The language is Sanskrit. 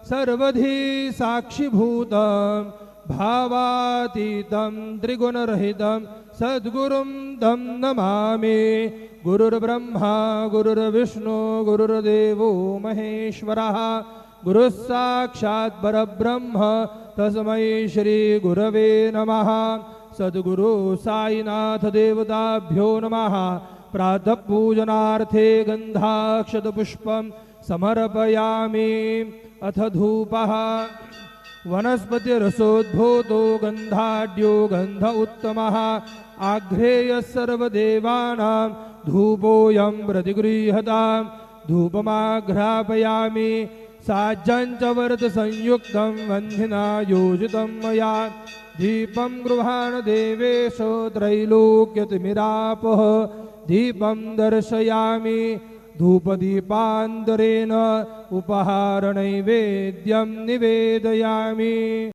सर्वधी साक्षिभूतं भावातीतं त्रिगुणरहितं सद्गुरुं तं नमामि। गुरुर्ब्रह्मा गुरुर्विष्णु गुरुर्देवो महेश्वरः गुरुः साक्षात् परब्रह्म तस्मै श्री गुरवे नमः। सद्गुरु साईनाथ देवताभ्यो नमः। प्रातः पूजनार्थे गन्धाक्षतपुष्पं समर्पयामि। अथ धूपः वनस्पतिरसोद्भूतो गन्धाढ्यो गन्ध उत्तमः आघ्रेयः सर्वदेवानां धूपोऽयं प्रतिगृह्यताम्। धूपमाघ्रापयामि साज्यञ्च वर्तसंयुक्तं वह्निना योजितं मया। दीपं गृहाण देवेशो त्रैलोक्यतिमिरापः दीपं दर्शयामि। धूपदीपान्तरेण उपहारनैवेद्यं निवेदयामि।